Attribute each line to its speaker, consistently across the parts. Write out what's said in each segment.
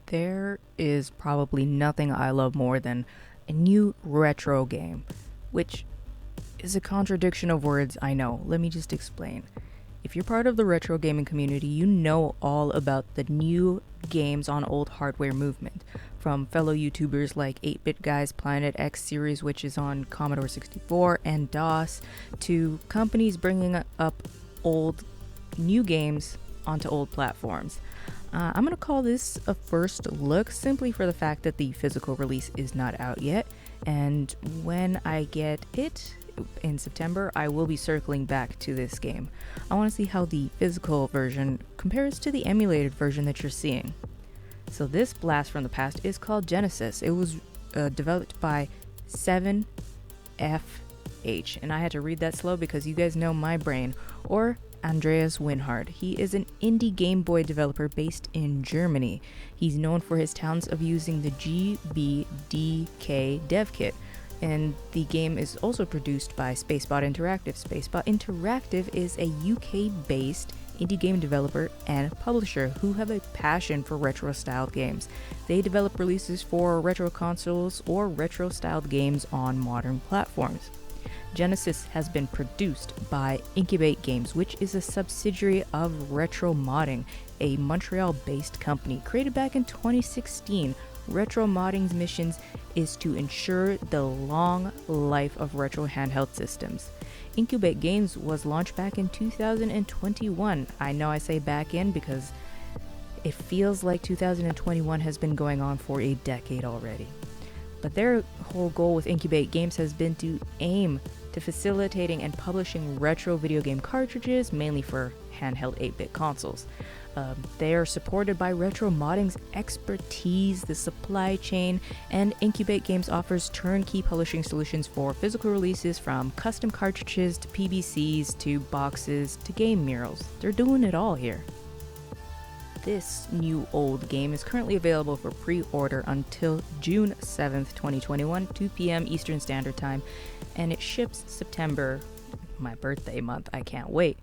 Speaker 1: There is probably nothing I love more than a new retro game, which is a contradiction of words, I know. Let me just explain. If you're part of the retro gaming community, you know all about the new games on old hardware movement, from fellow YouTubers like 8-Bit Guy's Planet X series, which is on Commodore 64 and DOS, to companies bringing up old new games onto old platforms. I'm going to call this a first look simply for the fact that the physical release is not out yet, and when I get it in September, I will be circling back to this game. I want to see how the physical version compares to the emulated version that you're seeing. So this blast from the past is called Genesis. It was developed by 7FH, and I had to read that slow because you guys know my brain, or Andreas Winhard. He is an indie Game Boy developer based in Germany. He's known for his talents of using the GBDK dev kit, and the game is also produced by Spacebot Interactive. Spacebot Interactive is a UK-based indie game developer and publisher who have a passion for retro-styled games. They develop releases for retro consoles or retro-styled games on modern platforms. Genesis has been produced by Incubate Games, which is a subsidiary of Retro Modding, a Montreal-based company created back in 2016. Retro Modding's missions is to ensure the long life of retro handheld systems. Incubate Games was launched back in 2021. I know I say back in because it feels like 2021 has been going on for a decade already. But their whole goal with Incubate Games has been to aim to facilitating and publishing retro video game cartridges, mainly for handheld 8-bit consoles. They are supported by Retro Modding's expertise, the supply chain, and Incubate Games offers turnkey publishing solutions for physical releases, from custom cartridges to PBCs to boxes to game murals. They're doing it all here. This new old game is currently available for pre-order until June 7th, 2021, 2 p.m. Eastern Standard Time, and it ships September, my birthday month. I can't wait.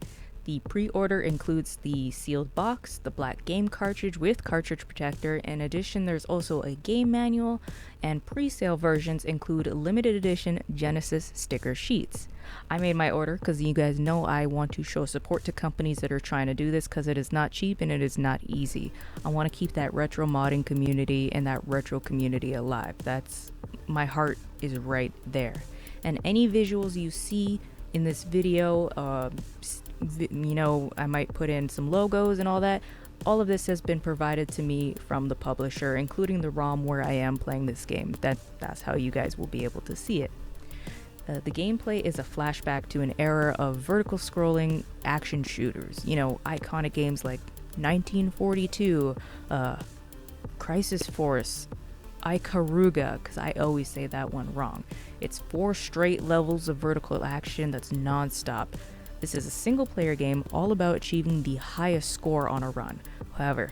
Speaker 1: The pre-order includes the sealed box, the black game cartridge with cartridge protector. In addition, there's also a game manual, and pre-sale versions include limited edition Genesis sticker sheets. I made my order because you guys know I want to show support to companies that are trying to do this, because it is not cheap and it is not easy. I want to keep that retro modding community and that retro community alive. That's, my heart is right there. And any visuals you see in this video, I might put in some logos and all that. All of this has been provided to me from the publisher, including the ROM where I am playing this game. That's how you guys will be able to see it. The gameplay is a flashback to an era of vertical scrolling action shooters. Iconic games like 1942, Crisis Force, Ikaruga, because I always say that one wrong. It's 4 straight levels of vertical action that's non-stop. This is a single-player game all about achieving the highest score on a run. However,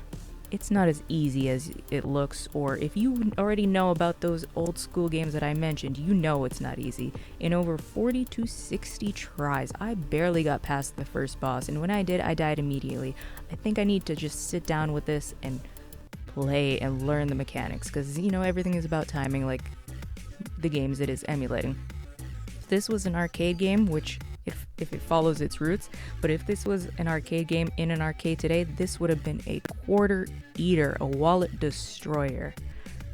Speaker 1: it's not as easy as it looks, or if you already know about those old school games that I mentioned, you know it's not easy. In over 40 to 60 tries, I barely got past the first boss, and when I did, I died immediately. I think I need to just sit down with this and play and learn the mechanics, because everything is about timing, like the games it is emulating. If this was an arcade game, which if it follows its roots, but if this was an arcade game in an arcade today, this would have been a quarter eater, a wallet destroyer.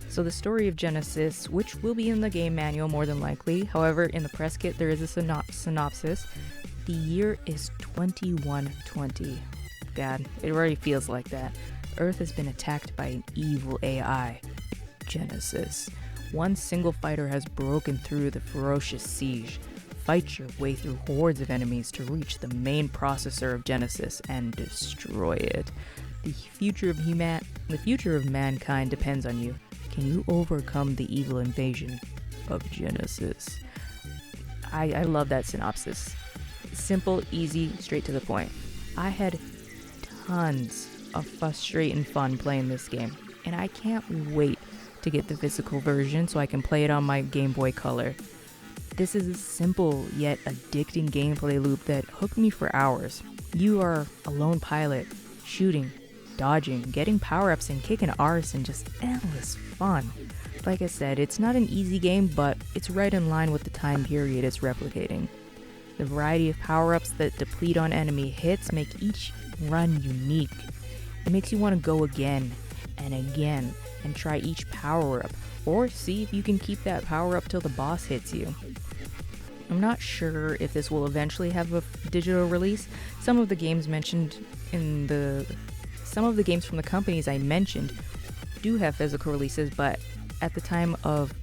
Speaker 1: So the story of Genesis, which will be in the game manual more than likely, however in the press kit there is a synopsis. The year is 2120. God, it already feels like that. Earth has been attacked by an evil AI, Genesis. One single fighter has broken through the ferocious siege. Fight your way through hordes of enemies to reach the main processor of Genesis and destroy it. The future of mankind depends on you. Can you overcome the evil invasion of Genesis? I love that synopsis. Simple, easy, straight to the point. I had tons of frustrating fun playing this game, and I can't wait to get the physical version so I can play it on my Game Boy Color. This is a simple yet addicting gameplay loop that hooked me for hours. You are a lone pilot, shooting, dodging, getting power-ups, and kicking arse, and just endless fun. Like I said, it's not an easy game, but it's right in line with the time period it's replicating. The variety of power-ups that deplete on enemy hits make each run unique. It makes you want to go again and again and try each power-up, or see if you can keep that power-up till the boss hits you. I'm not sure if this will eventually have a digital release. Some of the games from the companies I mentioned do have physical releases, but at the time of,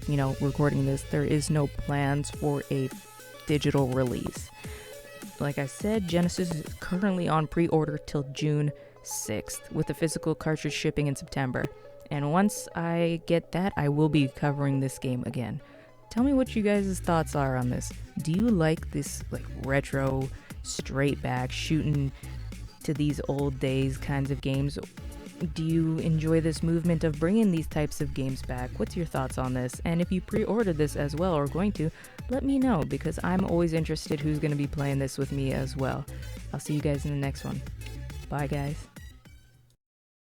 Speaker 1: recording this, there is no plans for a digital release. Like I said, Genesis is currently on pre-order till June 6th, with the physical cartridge shipping in September. And once I get that, I will be covering this game again. Tell me what you guys' thoughts are on this. Do you like this retro, straight back, shooting to these old days kinds of games? Do you enjoy this movement of bringing these types of games back? What's your thoughts on this? And if you pre-ordered this as well or going to, let me know, because I'm always interested who's going to be playing this with me as well. I'll see you guys in the next one. Bye, guys.